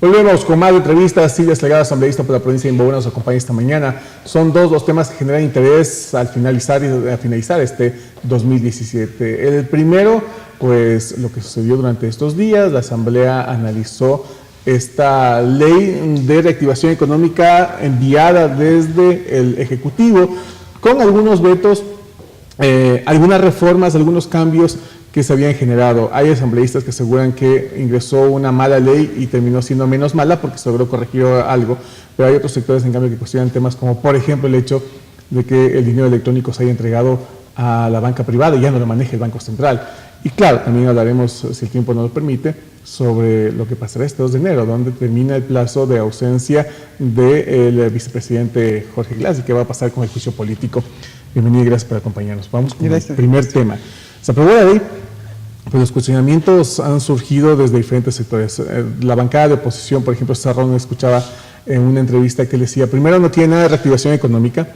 Volvemos con más entrevistas. Silvia Salgado, asambleísta por la provincia de Imbabura, nos acompaña esta mañana. Son dos los temas que generan interés al finalizar este 2017. El primero, pues lo que sucedió durante estos días, la Asamblea analizó esta ley de reactivación económica enviada desde el Ejecutivo con algunos vetos, algunas reformas, algunos cambios que se habían generado. Hay asambleístas que aseguran que ingresó una mala ley y terminó siendo menos mala porque se logró corregir algo, pero hay otros sectores en cambio que cuestionan temas como por ejemplo el hecho de que el dinero electrónico se haya entregado a la banca privada y ya no lo maneje el Banco Central. Y claro, también hablaremos, si el tiempo nos lo permite, sobre lo que pasará este 2 de enero, donde termina el plazo de ausencia del vicepresidente Jorge Glass y qué va a pasar con el juicio político. Bienvenido y gracias por acompañarnos. Vamos con el primer tema. Se aprobó la ley, pues los cuestionamientos han surgido desde diferentes sectores. La bancada de oposición, por ejemplo, Sarrón, escuchaba en una entrevista que decía, primero no tiene nada de reactivación económica,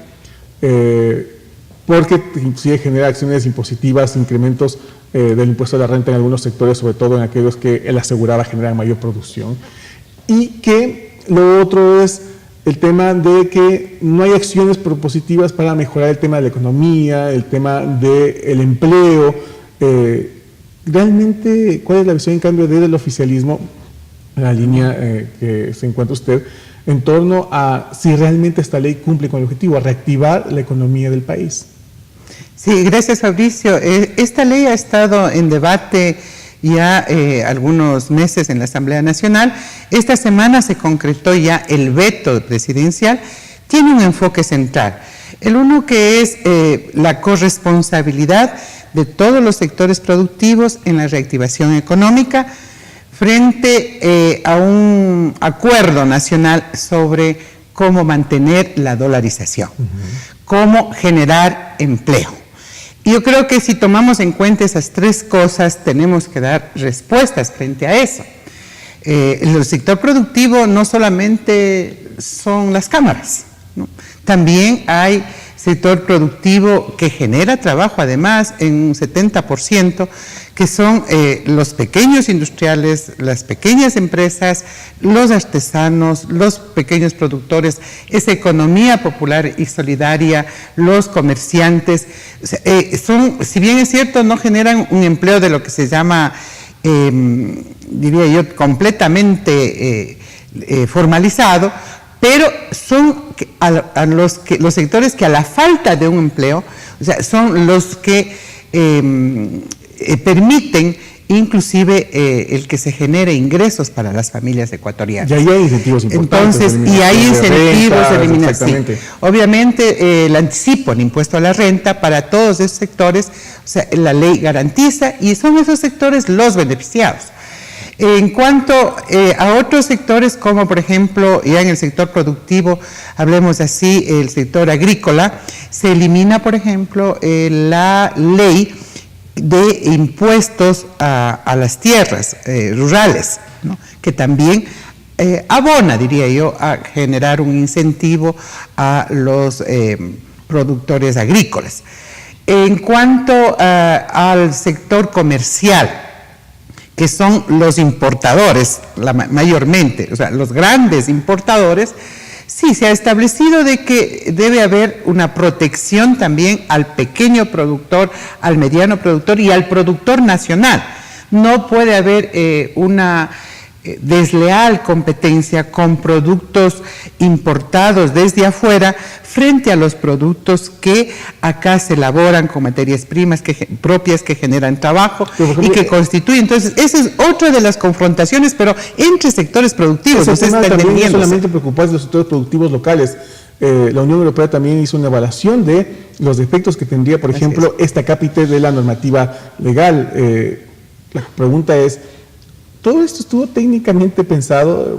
porque inclusive genera acciones impositivas, incrementos del impuesto a la renta en algunos sectores, sobre todo en aquellos que él aseguraba generan mayor producción. Y que lo otro es el tema de que no hay acciones propositivas para mejorar el tema de la economía, el tema del empleo. Realmente, ¿cuál es la visión en cambio del oficialismo, la línea que se encuentra usted, en torno a si realmente esta ley cumple con el objetivo, a reactivar la economía del país? Sí, gracias Fabricio. Esta ley ha estado en debate ya algunos meses en la Asamblea Nacional. Esta semana se concretó ya el veto presidencial. Tiene un enfoque central. El uno que es la corresponsabilidad de todos los sectores productivos en la reactivación económica frente a un acuerdo nacional sobre cómo mantener la dolarización, cómo generar empleo. Yo creo que si tomamos en cuenta esas tres cosas, tenemos que dar respuestas frente a eso. El sector productivo no solamente son las cámaras, ¿no? También hay sector productivo que genera trabajo, además, en un 70%, que son los pequeños industriales, las pequeñas empresas, los artesanos, los pequeños productores, esa economía popular y solidaria, los comerciantes. Si bien es cierto, no generan un empleo de lo que se llama, diría yo, completamente formalizado, pero son los sectores que a la falta de un empleo, o sea, son los que permiten inclusive el que se genere ingresos para las familias ecuatorianas. Y ahí hay incentivos importantes. Entonces, y hay incentivos de eliminación. Sí. Obviamente, el anticipo, el impuesto a la renta para todos esos sectores, o sea, la ley garantiza y son esos sectores los beneficiados. En cuanto a otros sectores, como por ejemplo, ya en el sector productivo, hablemos así, el sector agrícola, se elimina, por ejemplo, la ley de impuestos a las tierras rurales, ¿no? Que también abona, diría yo, a generar un incentivo a los productores agrícolas. En cuanto al sector comercial, que son los importadores, mayormente, o sea, los grandes importadores, sí, se ha establecido de que debe haber una protección también al pequeño productor, al mediano productor y al productor nacional. No puede haber una desleal competencia con productos importados desde afuera frente a los productos que acá se elaboran con materias primas propias que generan trabajo y que constituyen. Entonces, esa es otra de las confrontaciones, pero entre sectores productivos. No solamente preocuparse de los sectores productivos locales. La Unión Europea también hizo una evaluación de los efectos que tendría, por ejemplo, esta cápita de la normativa legal. La pregunta es, ¿todo esto estuvo técnicamente pensado,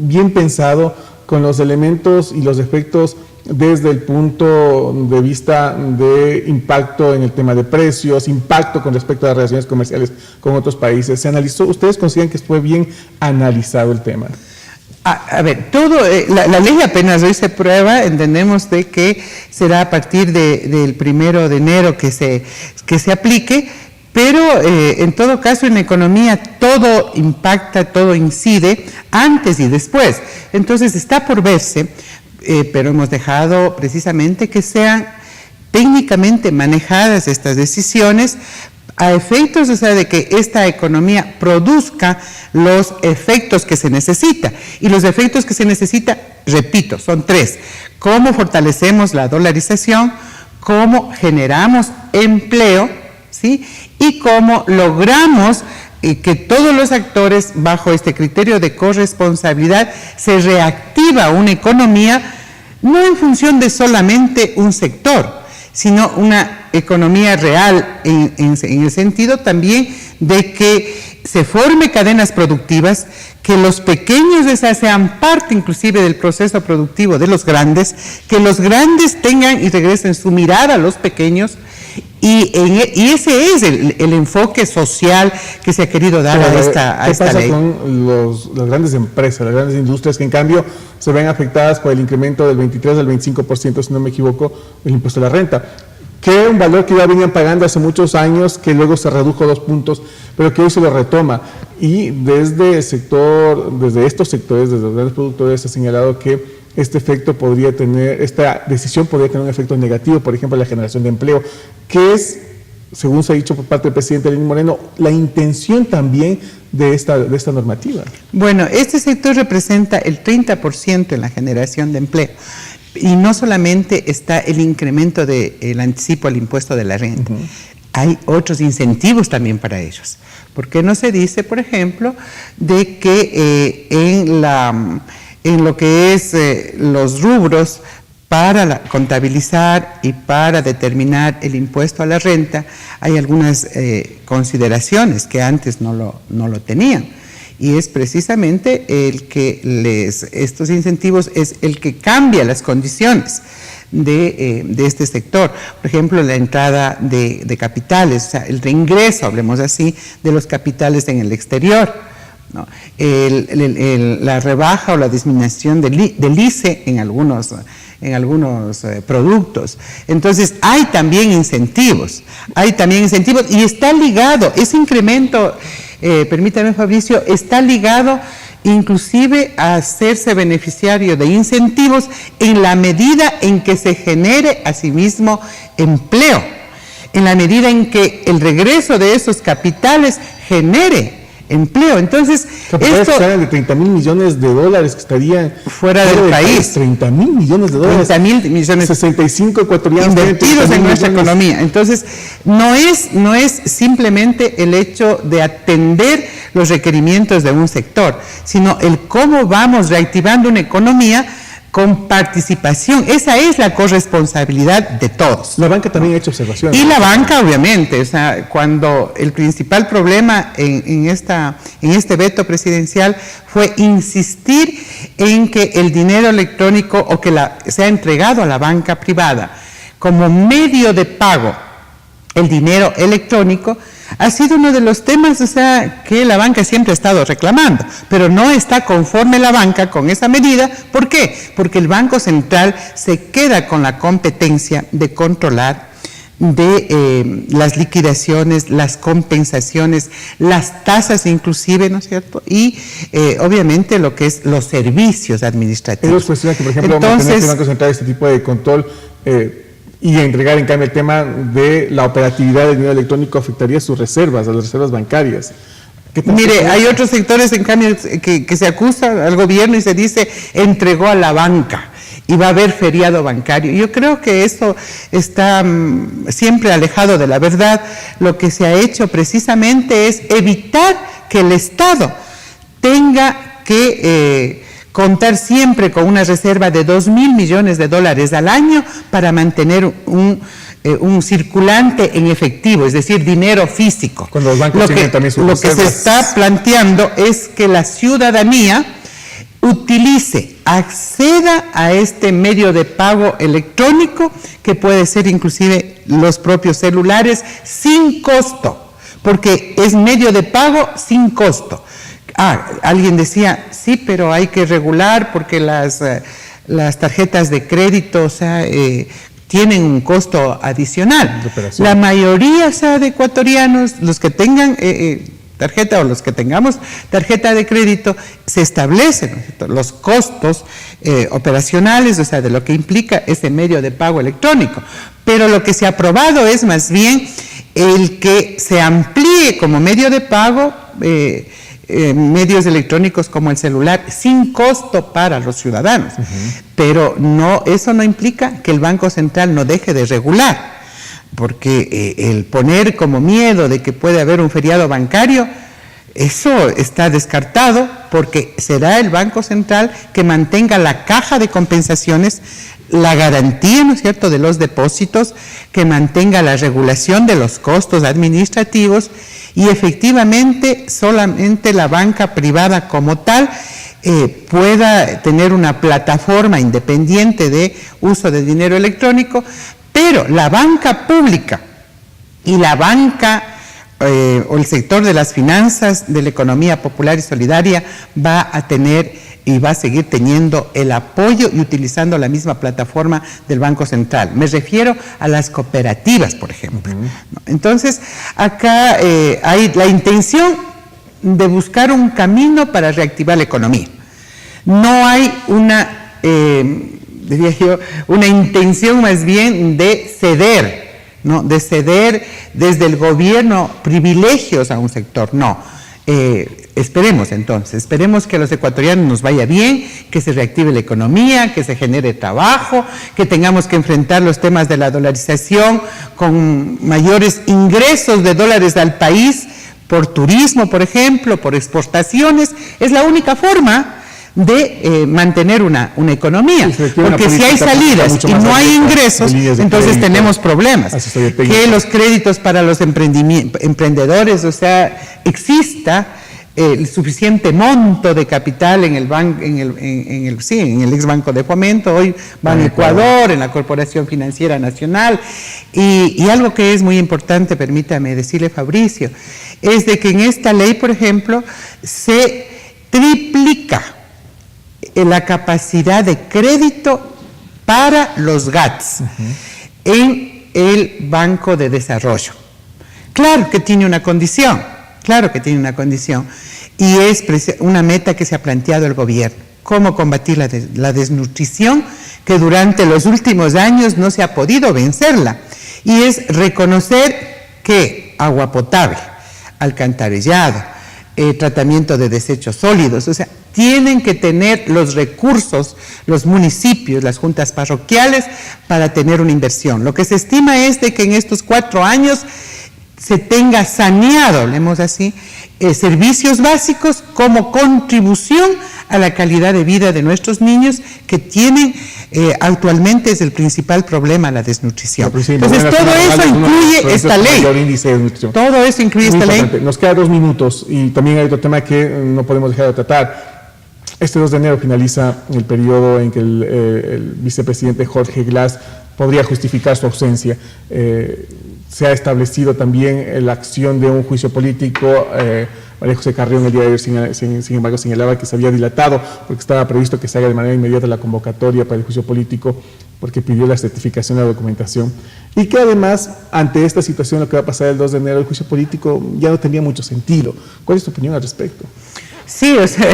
bien pensado, con los elementos y los efectos desde el punto de vista de impacto en el tema de precios, impacto con respecto a las relaciones comerciales con otros países? ¿Se analizó? ¿Ustedes consideran que fue bien analizado el tema? A ver, la ley apenas hoy se prueba, entendemos de que será a partir del 1 de enero que se aplique, Pero en todo caso en la economía todo impacta, todo incide antes y después. Entonces está por verse, pero hemos dejado precisamente que sean técnicamente manejadas estas decisiones a efectos, o sea, de que esta economía produzca los efectos que se necesita. Y los efectos que se necesita, repito, son tres. Cómo fortalecemos la dolarización, cómo generamos empleo, ¿sí? Y cómo logramos que todos los actores, bajo este criterio de corresponsabilidad, se reactiva una economía, no en función de solamente un sector, sino una economía real en el sentido también de que se forme cadenas productivas, que los pequeños sean parte inclusive del proceso productivo de los grandes, que los grandes tengan y regresen su mirada a los pequeños, y ese es el enfoque social que se ha querido dar a esta ley. ¿Qué pasa con las grandes empresas, las grandes industrias que en cambio se ven afectadas por el incremento del 23 al 25%, si no me equivoco, del impuesto a la renta? Que un valor que ya venían pagando hace muchos años, que luego se redujo 2 puntos, pero que hoy se lo retoma. Y desde estos sectores, desde los grandes productores, se ha señalado que esta decisión podría tener un efecto negativo, por ejemplo, en la generación de empleo, que es, según se ha dicho por parte del presidente Lenín Moreno, la intención también de esta normativa. Bueno, este sector representa el 30% en la generación de empleo. Y no solamente está el incremento del anticipo al impuesto de la renta, hay otros incentivos también para ellos. ¿Por qué no se dice, por ejemplo, de que en lo que es los rubros para contabilizar y para determinar el impuesto a la renta, hay algunas consideraciones que antes no lo tenían? Y es precisamente estos incentivos es el que cambia las condiciones de este sector. Por ejemplo, la entrada de capitales, o sea, el reingreso, hablemos así, de los capitales en el exterior, ¿no? La rebaja o la disminución del ICE en algunos productos. Entonces, hay también incentivos, y está ligado, ese incremento, permítame Fabricio, está ligado inclusive a hacerse beneficiario de incentivos en la medida en que se genere asimismo empleo, en la medida en que el regreso de esos capitales genere empleo. Entonces, esto de 30,000 millones de dólares que estarían fuera del país. 30,000 millones de dólares. 30,000 millones 65 ecuatorianos invertidos en nuestra economía. Entonces, no es simplemente el hecho de atender los requerimientos de un sector, sino el cómo vamos reactivando una economía con participación. Esa es la corresponsabilidad de todos. La banca también ha hecho observaciones. Y la banca, obviamente, o sea, cuando el principal problema en este veto presidencial fue insistir en que el dinero electrónico o que sea entregado a la banca privada como medio de pago, el dinero electrónico, ha sido uno de los temas, o sea, que la banca siempre ha estado reclamando, pero no está conforme la banca con esa medida. ¿Por qué? Porque el Banco Central se queda con la competencia de controlar las liquidaciones, las compensaciones, las tasas inclusive, ¿no es cierto? Y obviamente lo que es los servicios administrativos. Ellos cuestionan que, por ejemplo, mantener el Banco Central este tipo de control y entregar, en cambio, el tema de la operatividad del dinero electrónico afectaría sus reservas, a las reservas bancarias. Mire, hay otros sectores, en cambio, que se acusa al gobierno y se dice entregó a la banca y va a haber feriado bancario. Yo creo que eso está siempre alejado de la verdad. Lo que se ha hecho precisamente es evitar que el Estado tenga que contar siempre con una reserva de 2,000 millones de dólares al año para mantener un circulante en efectivo, es decir, dinero físico. Cuando los bancos tienen también sus reservas. Lo que se está planteando es que la ciudadanía acceda a este medio de pago electrónico, que puede ser inclusive los propios celulares, sin costo, porque es medio de pago sin costo. Alguien decía, sí, pero hay que regular porque las tarjetas de crédito, o sea, tienen un costo adicional. Operación. La mayoría, o sea, de ecuatorianos, los que tengan tarjeta o los que tengamos tarjeta de crédito, se establecen, ¿no es cierto?, los costos operacionales, o sea, de lo que implica ese medio de pago electrónico. Pero lo que se ha aprobado es más bien el que se amplíe como medio de pago medios electrónicos como el celular sin costo para los ciudadanos. Pero no, eso no implica que el Banco Central no deje de regular, porque el poner como miedo de que puede haber un feriado bancario, eso está descartado, porque será el Banco Central que mantenga la caja de compensaciones, la garantía, ¿no es cierto?, de los depósitos, que mantenga la regulación de los costos administrativos, y efectivamente solamente la banca privada como tal pueda tener una plataforma independiente de uso de dinero electrónico, pero la banca pública y la banca o el sector de las finanzas de la economía popular y solidaria va a tener y va a seguir teniendo el apoyo y utilizando la misma plataforma del Banco Central. Me refiero a las cooperativas, por ejemplo. Entonces, acá hay la intención de buscar un camino para reactivar la economía. No hay una, diría yo, una intención más bien de ceder, ¿no?, de ceder desde el gobierno privilegios a un sector, no. Esperemos que a los ecuatorianos nos vaya bien, que se reactive la economía, que se genere trabajo, que tengamos que enfrentar los temas de la dolarización con mayores ingresos de dólares al país por turismo, por ejemplo, por exportaciones. Es la única forma de mantener una economía, porque si hay salidas y no hay ingresos, entonces tenemos problemas. Que los créditos para los emprendedores, o sea, exista el suficiente monto de capital en el ex Banco de Fomento, hoy Ban Ecuador, en la Corporación Financiera Nacional, y algo que es muy importante, permítame decirle, Fabricio, es de que en esta ley, por ejemplo, se triplica la capacidad de crédito para los GATS en el Banco de Desarrollo. Claro que tiene una condición, y es una meta que se ha planteado el gobierno: cómo combatir la desnutrición, que durante los últimos años no se ha podido vencerla, y es reconocer que agua potable, alcantarillado, tratamiento de desechos sólidos, o sea, tienen que tener los recursos, los municipios, las juntas parroquiales, para tener una inversión. Lo que se estima es de que en estos 4 años se tenga saneado, hablemos así, servicios básicos como contribución a la calidad de vida de nuestros niños, que tienen actualmente es el principal problema, la desnutrición. Entonces todo eso incluye esta ley. Todo eso incluye esta ley. Nos quedan 2 minutos y también hay otro tema que no podemos dejar de tratar. Este 2 de enero finaliza el periodo en que el vicepresidente Jorge Glass podría justificar su ausencia. Se ha establecido también la acción de un juicio político. María José Carrión el día de ayer, sin embargo, señalaba que se había dilatado porque estaba previsto que se haga de manera inmediata la convocatoria para el juicio político, porque pidió la certificación de la documentación, y que además, ante esta situación, lo que va a pasar el 2 de enero, el juicio político ya no tenía mucho sentido. ¿Cuál es tu opinión al respecto? Sí, o sea,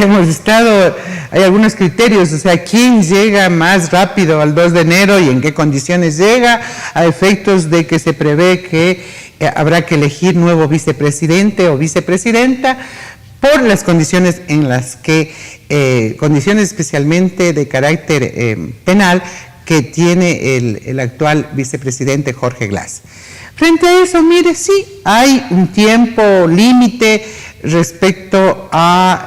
hay algunos criterios, o sea, quién llega más rápido al 2 de enero y en qué condiciones llega, a efectos de que se prevé que habrá que elegir nuevo vicepresidente o vicepresidenta por las condiciones en las que, condiciones especialmente de carácter penal, que tiene el actual vicepresidente Jorge Glass. Frente a eso, mire, sí, hay un tiempo límite respecto a,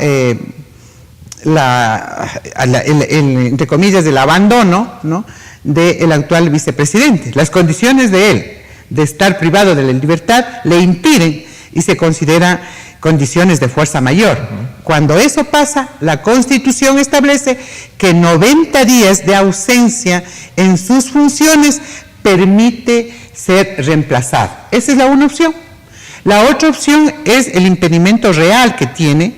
entre comillas, del abandono, ¿no?, del actual vicepresidente. Las condiciones de él de estar privado de la libertad le impiden y se considera condiciones de fuerza mayor. Cuando eso pasa, la Constitución establece que 90 días de ausencia en sus funciones permite ser reemplazado. Esa es la una opción. La otra opción es el impedimento real que tiene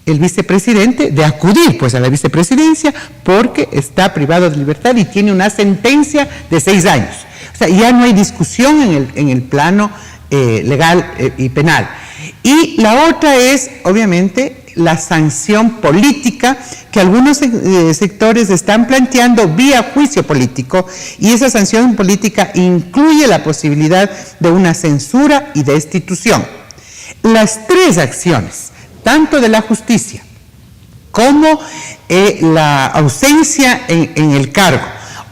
el vicepresidente de acudir pues a la vicepresidencia porque está privado de libertad y tiene una sentencia de 6 años. sea, ya no hay discusión en el plano legal y penal. Y la otra es, obviamente, la sanción política que algunos sectores están planteando vía juicio político, y esa sanción política incluye la posibilidad de una censura y destitución. Las tres acciones, tanto de la justicia como la ausencia en el cargo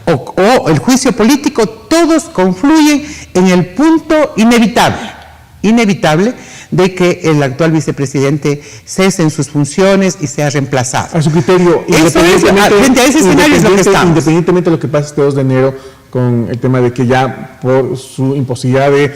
o el juicio político, todos confluyen en el punto inevitable de que el actual vicepresidente cese en sus funciones y sea reemplazado. A su criterio, frente a ese escenario es lo que estamos. Independientemente de lo que pase este 2 de enero, con el tema de que ya por su imposibilidad de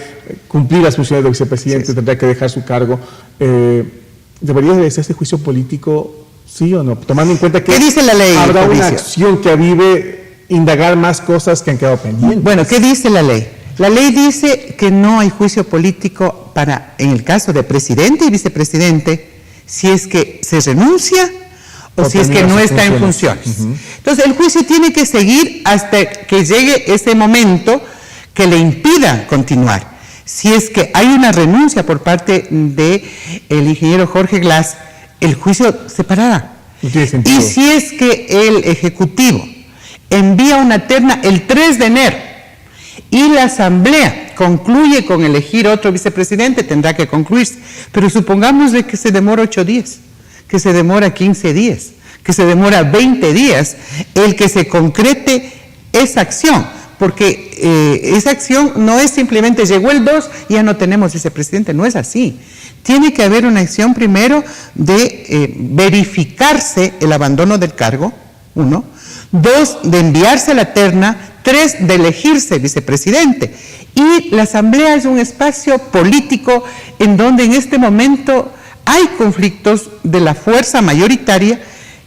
cumplir las funciones del vicepresidente tendrá que dejar su cargo, ¿debería de ser este juicio político, sí o no? Tomando en cuenta que ¿qué dice la ley, habrá Fabricio? una acción que avive indagar más cosas que han quedado pendientes. Bueno, ¿qué dice la ley? La ley dice que no hay juicio político en el caso de presidente y vicepresidente, si es que se renuncia o si es que no está en funciones. Entonces, el juicio tiene que seguir hasta que llegue ese momento que le impida continuar. Si es que hay una renuncia por parte del ingeniero Jorge Glass, el juicio se parará. No tiene sentido. Y si es que el Ejecutivo envía una terna el 3 de enero y la Asamblea concluye con elegir otro vicepresidente, tendrá que concluirse. Pero supongamos de que se demora 8 días, que se demora 15 días, que se demora 20 días, el que se concrete esa acción. Porque esa acción no es simplemente llegó el 2 y ya no tenemos vicepresidente, no es así. Tiene que haber una acción primero de verificarse el abandono del cargo, 1, 2, de enviarse la terna, 3, de elegirse vicepresidente. Y la Asamblea es un espacio político en donde en este momento hay conflictos de la fuerza mayoritaria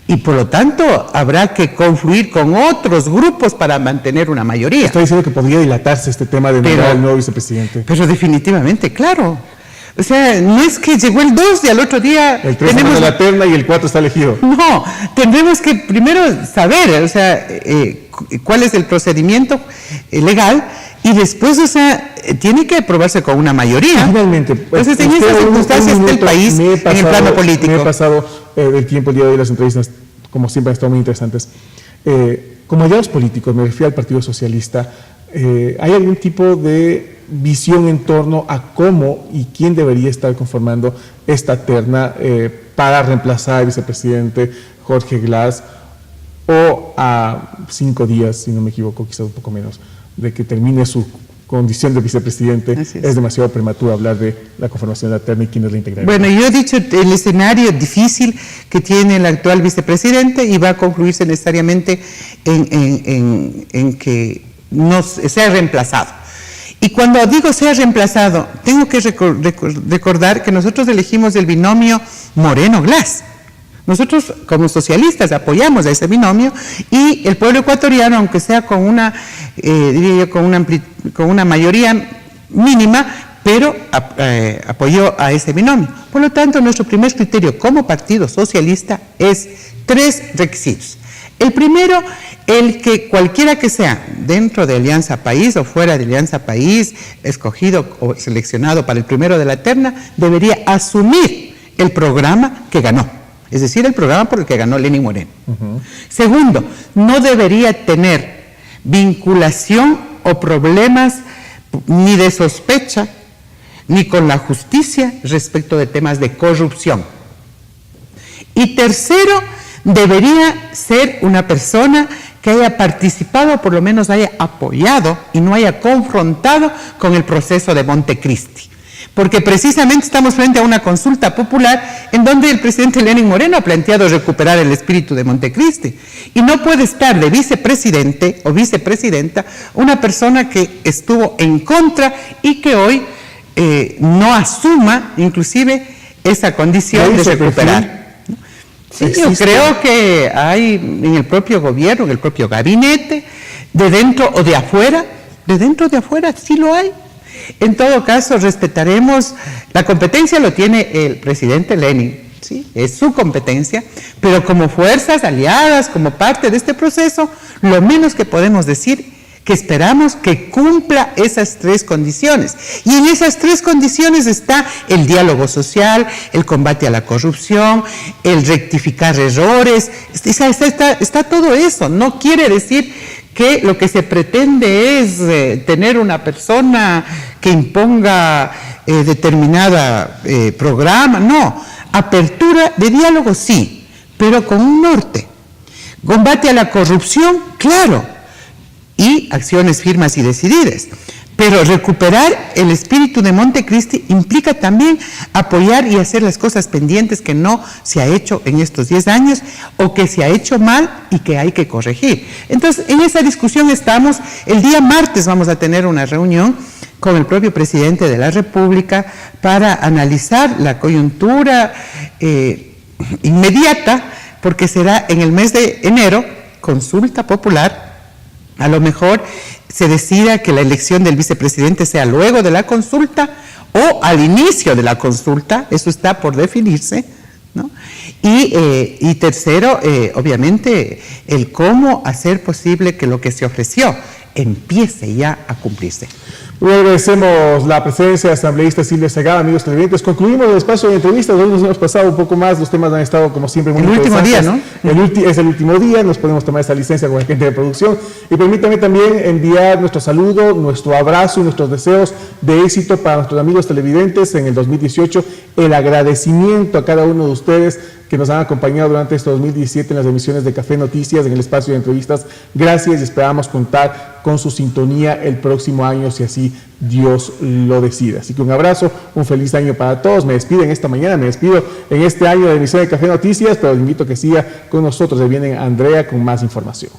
y por lo tanto habrá que confluir con otros grupos para mantener una mayoría. Estoy diciendo que podría dilatarse este tema de nombrar al nuevo vicepresidente. Pero definitivamente, claro. O sea, no es que llegó el 2 y al otro día el 3 tenemos la terna y el 4 está elegido. No, tendremos que primero saber, o sea, cuál es el procedimiento legal y después, o sea, tiene que aprobarse con una mayoría. Finalmente. Entonces, en esas circunstancias del país, en el plano político. Me he pasado el tiempo el día de hoy, las entrevistas, como siempre, han estado muy interesantes. Como aliados políticos, me refiero al Partido Socialista, ¿hay algún tipo de visión en torno a cómo y quién debería estar conformando esta terna para reemplazar al vicepresidente Jorge Glass, o a 5 días, si no me equivoco, quizás un poco menos, de que termine su condición de vicepresidente? Es demasiado prematuro hablar de la conformación de la terna y quiénes la integrarán. Bueno, yo he dicho el escenario difícil que tiene el actual vicepresidente y va a concluirse necesariamente en que no sea reemplazado. Y cuando digo sea reemplazado, tengo que recordar que nosotros elegimos el binomio Moreno-Glass. Nosotros, como socialistas, apoyamos a ese binomio y el pueblo ecuatoriano, aunque sea con una, diría yo, con una mayoría mínima, pero apoyó a ese binomio. Por lo tanto, nuestro primer criterio como partido socialista es 3 requisitos. El primero, el que cualquiera que sea dentro de Alianza País o fuera de Alianza País, escogido o seleccionado para el primero de la terna, debería asumir el programa que ganó, es decir, el programa por el que ganó Lenín Moreno. Segundo, no debería tener vinculación o problemas ni de sospecha ni con la justicia respecto de temas de corrupción. Y tercero, debería ser una persona que haya participado, o por lo menos haya apoyado y no haya confrontado con el proceso de Montecristi. Porque precisamente estamos frente a una consulta popular en donde el presidente Lenín Moreno ha planteado recuperar el espíritu de Montecristi. Y no puede estar de vicepresidente o vicepresidenta una persona que estuvo en contra y que hoy no asuma inclusive esa condición de recuperar. Sí, yo creo que hay en el propio gobierno, en el propio gabinete, de dentro o de afuera sí lo hay. En todo caso, respetaremos, la competencia lo tiene el presidente Lenin, ¿sí? Es su competencia, pero como fuerzas aliadas, como parte de este proceso, lo menos que podemos decir que esperamos que cumpla esas 3 condiciones. Y en esas 3 condiciones está el diálogo social, el combate a la corrupción, el rectificar errores, está todo eso. No quiere decir que lo que se pretende es tener una persona que imponga determinada programa, no. Apertura de diálogo sí, pero con un norte. Combate a la corrupción, claro, y acciones firmes y decididas. Pero recuperar el espíritu de Montecristi implica también apoyar y hacer las cosas pendientes que no se ha hecho en estos 10 años o que se ha hecho mal y que hay que corregir. Entonces, en esa discusión estamos. El día martes vamos a tener una reunión con el propio presidente de la República para analizar la coyuntura inmediata, porque será en el mes de enero, consulta popular. A lo mejor se decida que la elección del vicepresidente sea luego de la consulta o al inicio de la consulta, eso está por definirse, ¿no? Y tercero, obviamente, el cómo hacer posible que lo que se ofreció empiece ya a cumplirse. Muy agradecemos la presencia de asambleísta Silvia Segada, amigos televidentes. Concluimos el espacio de entrevistas. Hoy nos hemos pasado un poco más, los temas han estado como siempre muy interesantes. El último día, ¿no? Es el último día, nos podemos tomar esta licencia con la gente de producción. Y permítanme también enviar nuestro saludo, nuestro abrazo y nuestros deseos de éxito para nuestros amigos televidentes en el 2018. El agradecimiento a cada uno de ustedes que nos han acompañado durante este 2017 en las emisiones de Café Noticias, en el espacio de entrevistas. Gracias y esperamos contar con su sintonía el próximo año, si así Dios lo decida. Así que un abrazo, un feliz año para todos. Me despido en esta mañana, me despido en este año de emisión de Café Noticias, pero les invito a que siga con nosotros. Ahí viene Andrea con más información.